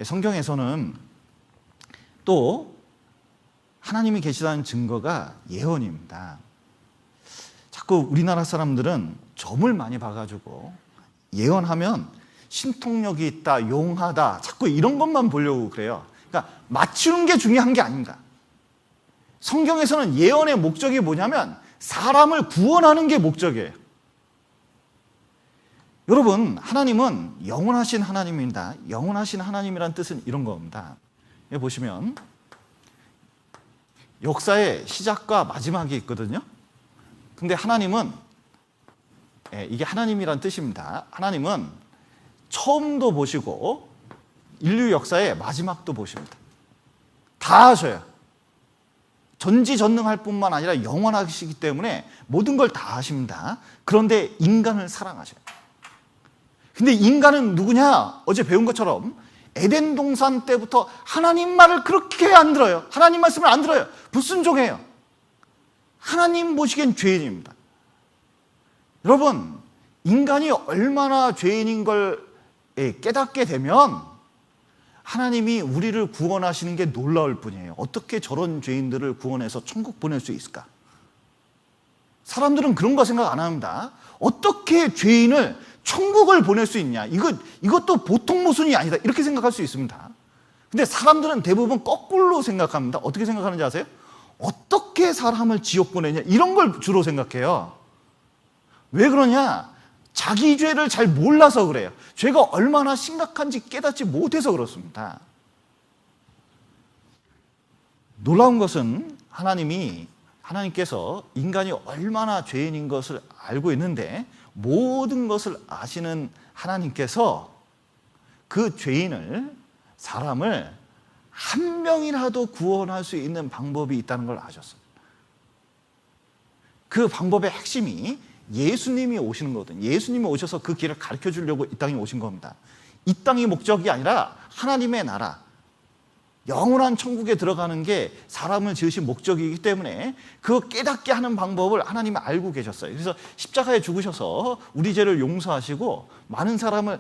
성경에서는 또 하나님이 계시다는 증거가 예언입니다. 자꾸 우리나라 사람들은 점을 많이 봐가지고 예언하면 신통력이 있다, 용하다, 자꾸 이런 것만 보려고 그래요. 그러니까 맞추는 게 중요한 게 아닌가. 성경에서는 예언의 목적이 뭐냐면 사람을 구원하는 게 목적이에요. 여러분, 하나님은 영원하신 하나님입니다. 영원하신 하나님이란 뜻은 이런 겁니다. 여기 보시면 역사의 시작과 마지막이 있거든요. 근데 하나님은, 이게 하나님이란 뜻입니다. 하나님은 처음도 보시고 인류 역사의 마지막도 보십니다. 다 하셔요. 전지전능할 뿐만 아니라 영원하시기 때문에 모든 걸 다 하십니다. 그런데 인간을 사랑하셔요. 근데 인간은 누구냐? 어제 배운 것처럼 에덴 동산 때부터 하나님 말을 그렇게 안 들어요. 하나님 말씀을 안 들어요. 불순종해요. 하나님 보시기엔 죄인입니다. 여러분, 인간이 얼마나 죄인인 걸 깨닫게 되면 하나님이 우리를 구원하시는 게 놀라울 뿐이에요. 어떻게 저런 죄인들을 구원해서 천국 보낼 수 있을까? 사람들은 그런 거 생각 안 합니다. 어떻게 죄인을 천국을 보낼 수 있냐? 이것도 보통 모순이 아니다. 이렇게 생각할 수 있습니다. 근데 사람들은 대부분 거꾸로 생각합니다. 어떻게 생각하는지 아세요? 어떻게 사람을 지옥 보내냐? 이런 걸 주로 생각해요. 왜 그러냐? 자기 죄를 잘 몰라서 그래요. 죄가 얼마나 심각한지 깨닫지 못해서 그렇습니다. 놀라운 것은 하나님께서 인간이 얼마나 죄인인 것을 알고 있는데 모든 것을 아시는 하나님께서 그 죄인을, 사람을 한 명이라도 구원할 수 있는 방법이 있다는 걸 아셨어요. 그 방법의 핵심이 예수님이 오시는 거거든요. 예수님이 오셔서 그 길을 가르쳐 주려고 이 땅에 오신 겁니다. 이 땅이 목적이 아니라 하나님의 나라, 영원한 천국에 들어가는 게 사람을 지으신 목적이기 때문에 그거 깨닫게 하는 방법을 하나님이 알고 계셨어요. 그래서 십자가에 죽으셔서 우리 죄를 용서하시고 많은 사람을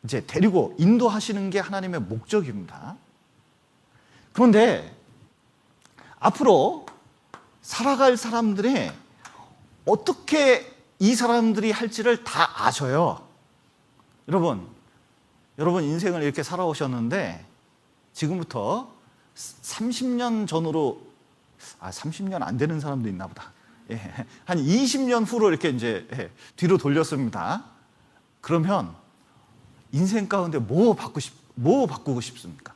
이제 데리고 인도하시는 게 하나님의 목적입니다. 그런데 앞으로 살아갈 사람들의 어떻게 이 사람들이 할지를 다 아셔요. 여러분 인생을 이렇게 살아오셨는데 지금부터 30년 전으로 30년 안 되는 사람도 있나 보다. 한 20년 후로 이렇게 이제 뒤로 돌렸습니다. 그러면 인생 가운데 뭐 바꾸고 싶습니까?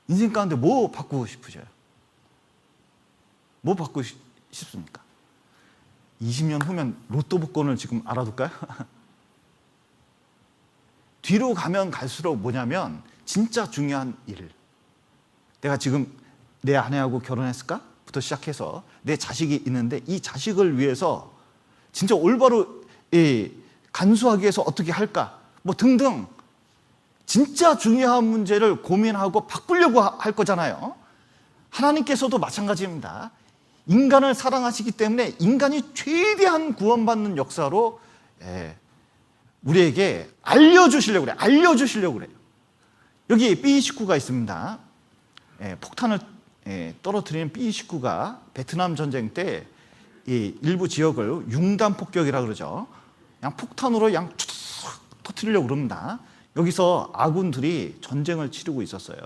인생 가운데 뭐 바꾸고 싶으셔요? 뭐 바꾸고 싶습니까? 20년 후면 로또 복권을 지금 알아둘까요? 뒤로 가면 갈수록 뭐냐면 진짜 중요한 일. 내가 지금 내 아내하고 결혼했을까? 부터 시작해서 내 자식이 있는데 이 자식을 위해서 진짜 올바로 간수하기 위해서 어떻게 할까? 뭐 등등 진짜 중요한 문제를 고민하고 바꾸려고 할 거잖아요. 하나님께서도 마찬가지입니다. 인간을 사랑하시기 때문에 인간이 최대한 구원받는 역사로 우리에게 알려주시려고 그래요. 여기 B-29가 있습니다. 폭탄을 떨어뜨리는 B-29가 베트남 전쟁 때 이 일부 지역을 융단 폭격이라고 그러죠. 그냥 폭탄으로 그냥 터뜨리려고 그럽니다. 여기서 아군들이 전쟁을 치르고 있었어요.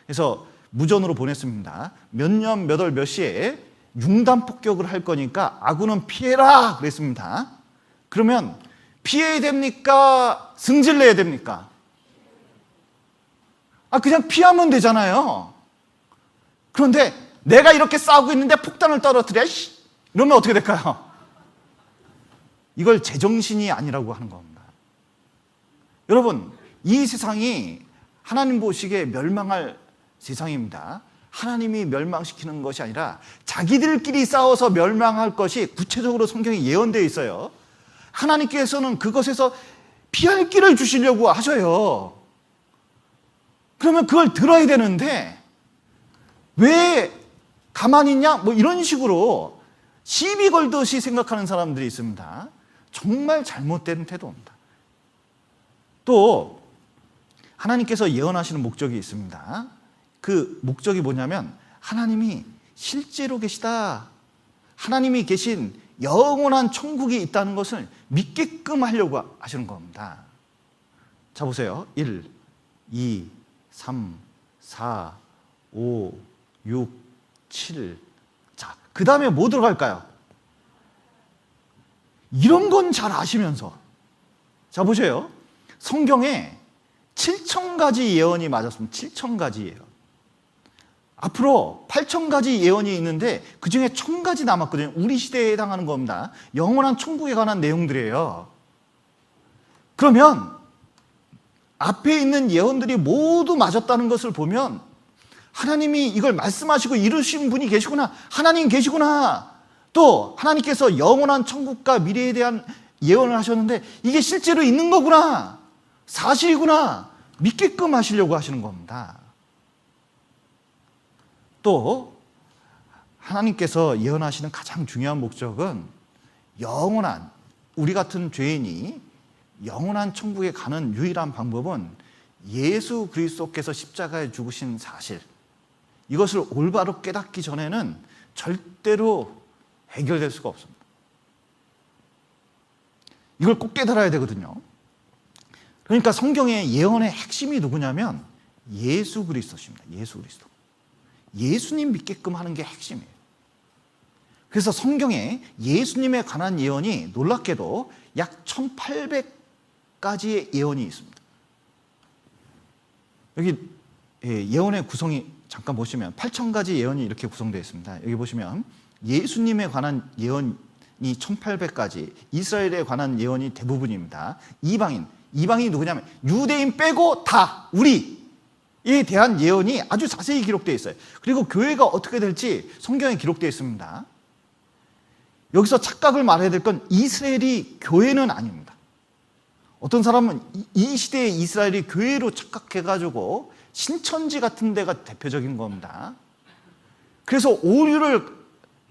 그래서 무전으로 보냈습니다. 몇 년 몇 월 몇 시에 융단 폭격을 할 거니까 아군은 피해라 그랬습니다. 그러면 피해야 됩니까? 승질내야 됩니까? 그냥 피하면 되잖아요. 그런데 내가 이렇게 싸우고 있는데 폭탄을 떨어뜨려? 이러면 어떻게 될까요? 이걸 제정신이 아니라고 하는 겁니다. 여러분, 이 세상이 하나님 보시기에 멸망할 세상입니다. 하나님이 멸망시키는 것이 아니라 자기들끼리 싸워서 멸망할 것이 구체적으로 성경에 예언되어 있어요. 하나님께서는 그것에서 피할 길을 주시려고 하셔요. 그러면 그걸 들어야 되는데 왜 가만히 있냐? 뭐 이런 식으로 시비 걸듯이 생각하는 사람들이 있습니다. 정말 잘못된 태도입니다. 또 하나님께서 예언하시는 목적이 있습니다. 그 목적이 뭐냐면 하나님이 실제로 계시다, 하나님이 계신 영원한 천국이 있다는 것을 믿게끔 하려고 하시는 겁니다. 자, 보세요. 1, 2, 3, 4, 5, 6, 7. 자, 그 다음에 뭐 들어갈까요? 이런 건 잘 아시면서. 자, 보세요. 성경에 7,000가지 예언이 맞았습니다. 7,000가지 예언. 앞으로 8,000가지 예언이 있는데 그 중에 1,000가지 남았거든요. 우리 시대에 해당하는 겁니다. 영원한 천국에 관한 내용들이에요. 그러면 앞에 있는 예언들이 모두 맞았다는 것을 보면 하나님이 이걸 말씀하시고 이루신 분이 계시구나, 하나님 계시구나, 또 하나님께서 영원한 천국과 미래에 대한 예언을 하셨는데 이게 실제로 있는 거구나, 사실이구나 믿게끔 하시려고 하시는 겁니다. 또 하나님께서 예언하시는 가장 중요한 목적은 영원한, 우리 같은 죄인이 영원한 천국에 가는 유일한 방법은 예수 그리스도께서 십자가에 죽으신 사실, 이것을 올바로 깨닫기 전에는 절대로 해결될 수가 없습니다. 이걸 꼭 깨달아야 되거든요. 그러니까 성경의 예언의 핵심이 누구냐면 예수 그리스도십니다. 예수 그리스도. 예수님 믿게끔 하는 게 핵심이에요. 그래서 성경에 예수님에 관한 예언이 놀랍게도 약 1,800가지의 예언이 있습니다. 여기 예언의 구성이 잠깐 보시면 8,000가지 예언이 이렇게 구성되어 있습니다. 여기 보시면 예수님에 관한 예언이 1,800가지, 이스라엘에 관한 예언이 대부분입니다. 이방인이 누구냐면 유대인 빼고 다 우리에 대한 예언이 아주 자세히 기록되어 있어요. 그리고 교회가 어떻게 될지 성경에 기록되어 있습니다. 여기서 착각을 말해야 될 건 이스라엘이 교회는 아닙니다. 어떤 사람은 이 시대의 이스라엘이 교회로 착각해가지고 신천지 같은 데가 대표적인 겁니다. 그래서 오류를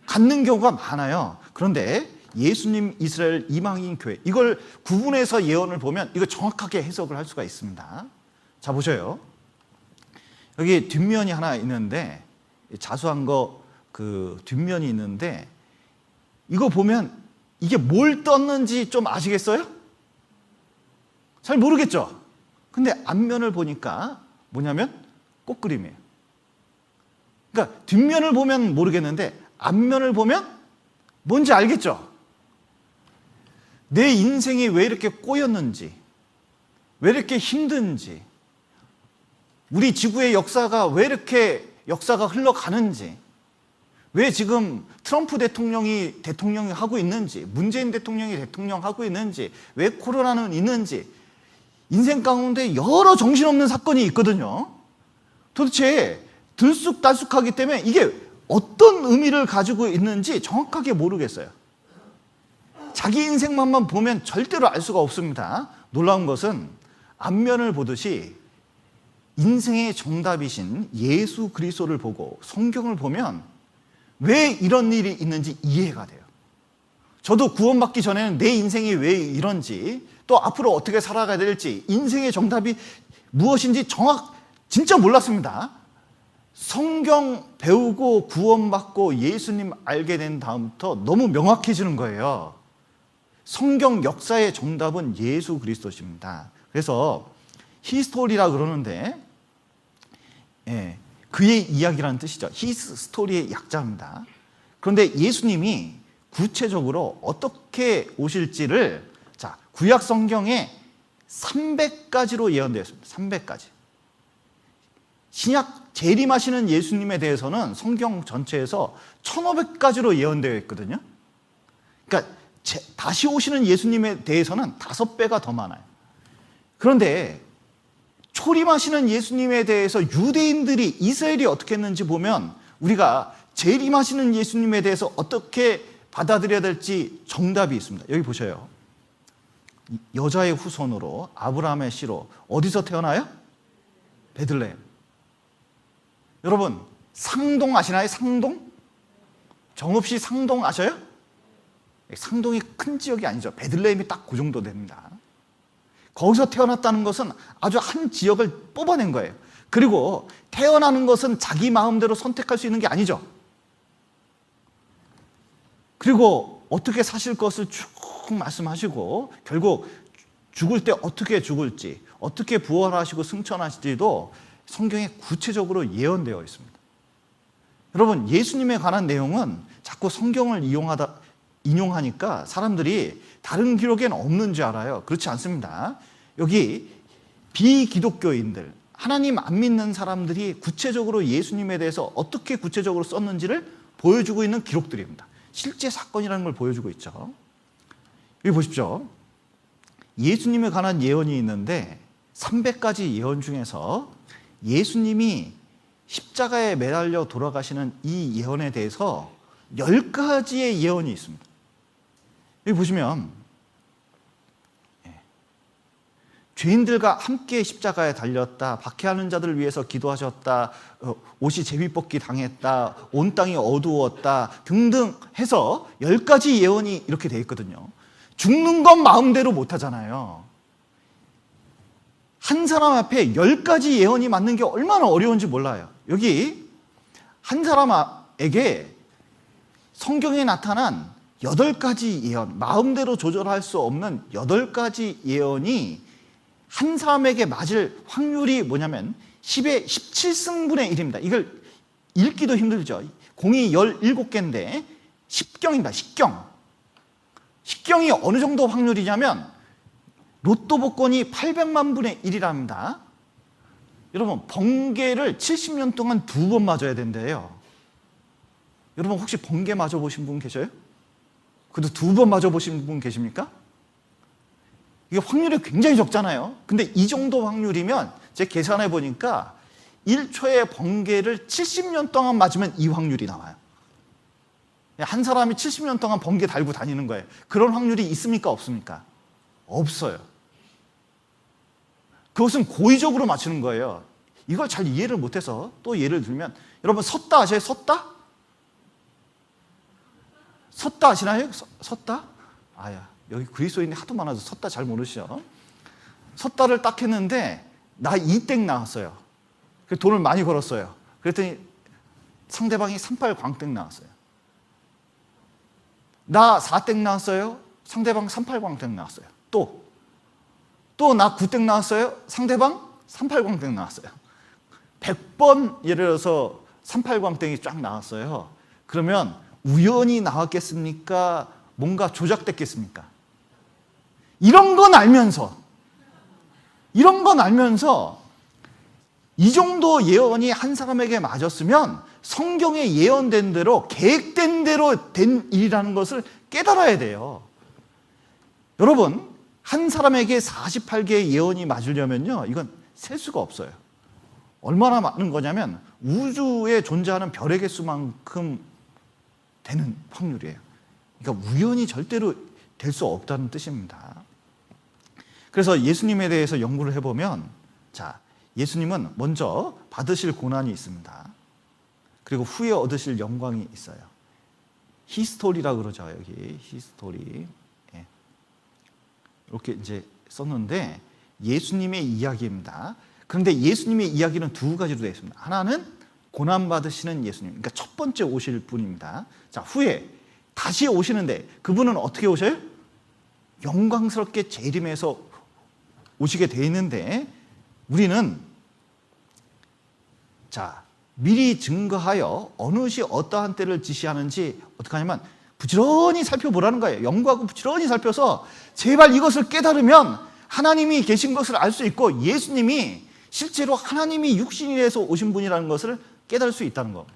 갖는 경우가 많아요. 그런데 예수님, 이스라엘, 이방인 교회, 이걸 구분해서 예언을 보면 이거 정확하게 해석을 할 수가 있습니다. 자, 보셔요. 여기 뒷면이 하나 있는데, 자수한 거 그 뒷면이 있는데, 이거 보면 이게 뭘 떴는지 좀 아시겠어요? 잘 모르겠죠? 근데 앞면을 보니까 뭐냐면 꽃그림이에요. 그러니까 뒷면을 보면 모르겠는데 앞면을 보면 뭔지 알겠죠? 내 인생이 왜 이렇게 꼬였는지, 왜 이렇게 힘든지, 우리 지구의 역사가 왜 이렇게 역사가 흘러가는지, 왜 지금 트럼프 대통령이 하고 있는지, 문재인 대통령이 대통령 하고 있는지, 왜 코로나는 있는지, 인생 가운데 여러 정신없는 사건이 있거든요. 도대체 들쑥달쑥하기 때문에 이게 어떤 의미를 가지고 있는지 정확하게 모르겠어요. 자기 인생만 보면 절대로 알 수가 없습니다. 놀라운 것은 앞면을 보듯이 인생의 정답이신 예수 그리스도를 보고 성경을 보면 왜 이런 일이 있는지 이해가 돼요. 저도 구원받기 전에는 내 인생이 왜 이런지, 또 앞으로 어떻게 살아가야 될지, 인생의 정답이 무엇인지 진짜 몰랐습니다. 성경 배우고 구원받고 예수님 알게 된 다음부터 너무 명확해지는 거예요. 성경 역사의 정답은 예수 그리스도십니다. 그래서 히스토리라 그러는데, 그의 이야기라는 뜻이죠. 히스 스토리의 약자입니다. 그런데 예수님이 구체적으로 어떻게 오실지를, 자, 구약 성경에 300가지로 예언되었습니다. 300가지. 신약 재림하시는 예수님에 대해서는 성경 전체에서 1,500가지로 예언되어 있거든요. 그러니까 다시 오시는 예수님에 대해서는 5배가 더 많아요. 그런데 초림하시는 예수님에 대해서 유대인들이, 이스라엘이 어떻게 했는지 보면 우리가 재림하시는 예수님에 대해서 어떻게 받아들여야 될지 정답이 있습니다. 여기 보셔요. 여자의 후손으로 아브라함의 씨로 어디서 태어나요? 베들레헴. 여러분, 상동 아시나요? 상동? 정읍시 상동 아셔요? 상동이 큰 지역이 아니죠. 베들레헴이 딱 그 정도 됩니다. 거기서 태어났다는 것은 아주 한 지역을 뽑아낸 거예요. 그리고 태어나는 것은 자기 마음대로 선택할 수 있는 게 아니죠. 그리고 어떻게 사실 것을 쭉 말씀하시고 결국 죽을 때 어떻게 죽을지, 어떻게 부활하시고 승천하실지도 성경에 구체적으로 예언되어 있습니다. 여러분, 예수님에 관한 내용은 자꾸 성경을 인용하니까 사람들이 다른 기록에는 없는 줄 알아요. 그렇지 않습니다. 여기 비기독교인들, 하나님 안 믿는 사람들이 구체적으로 예수님에 대해서 어떻게 구체적으로 썼는지를 보여주고 있는 기록들입니다. 실제 사건이라는 걸 보여주고 있죠. 여기 보십시오. 예수님에 관한 예언이 있는데 300가지 예언 중에서 예수님이 십자가에 매달려 돌아가시는 이 예언에 대해서 10가지의 예언이 있습니다. 여기 보시면 죄인들과 함께 십자가에 달렸다, 박해하는 자들을 위해서 기도하셨다, 옷이 제비뽑기 당했다, 온 땅이 어두웠다 등등 해서 10가지 예언이 이렇게 돼 있거든요. 죽는 건 마음대로 못하잖아요. 한 사람 앞에 10가지 예언이 맞는 게 얼마나 어려운지 몰라요. 여기 한 사람에게 성경에 나타난 8가지 예언, 마음대로 조절할 수 없는 8가지 예언이 한 사람에게 맞을 확률이 뭐냐면 10의 17승분의 1입니다. 이걸 읽기도 힘들죠. 공이 17개인데 10경입니다. 10경. 10경이 어느 정도 확률이냐면 로또 복권이 800만 분의 1이랍니다. 여러분, 번개를 70년 동안 2번 맞아야 된대요. 여러분, 혹시 번개 맞아보신 분 계셔요? 그래도 2번 맞아보신 분 계십니까? 이게 확률이 굉장히 적잖아요. 근데 이 정도 확률이면 제가 계산해 보니까 1초의 번개를 70년 동안 맞으면 이 확률이 나와요. 한 사람이 70년 동안 번개 달고 다니는 거예요. 그런 확률이 있습니까? 없습니까? 없어요. 그것은 고의적으로 맞추는 거예요. 이걸 잘 이해를 못해서 또 예를 들면, 여러분 섰다 아세요? 섰다? 섰다 아시나요? 섰다? 아야, 여기 그리스도인이 하도 많아서 섰다 잘 모르시죠? 섰다를 딱 했는데 나 2땡 나왔어요. 돈을 많이 걸었어요. 그랬더니 상대방이 38 광땡 나왔어요. 나 4땡 나왔어요. 상대방 38 광땡 나왔어요. 또 나 9땡 나왔어요. 상대방 38 광땡 나왔어요. 100번 예를 들어서 38 광땡이 쫙 나왔어요. 그러면 우연히 나왔겠습니까? 뭔가 조작됐겠습니까? 이런 건 알면서 이 정도 예언이 한 사람에게 맞았으면 성경에 예언된 대로, 계획된 대로 된 일이라는 것을 깨달아야 돼요. 여러분, 한 사람에게 48개의 예언이 맞으려면요, 이건 셀 수가 없어요. 얼마나 많은 거냐면 우주에 존재하는 별의 개수만큼 되는 확률이에요. 그러니까 우연히 절대로 될 수 없다는 뜻입니다. 그래서 예수님에 대해서 연구를 해보면, 자, 예수님은 먼저 받으실 고난이 있습니다. 그리고 후에 얻으실 영광이 있어요. 히스토리라 그러죠. 여기 히스토리. 예. 이렇게 이제 썼는데 예수님의 이야기입니다. 그런데 예수님의 이야기는 2가지로 되어 있습니다. 하나는 고난 받으시는 예수님, 그러니까 첫 번째 오실 분입니다. 자, 후에 다시 오시는데 그분은 어떻게 오셔요? 영광스럽게 재림해서 오시게 되어 있는데, 우리는 자, 미리 증거하여 어느 시 어떠한 때를 지시하는지 어떻게 하냐면 부지런히 살펴보라는 거예요. 연구하고 부지런히 살펴서 제발 이것을 깨달으면 하나님이 계신 것을 알 수 있고 예수님이 실제로 하나님이 육신이 돼서 오신 분이라는 것을 깨달을 수 있다는 겁니다.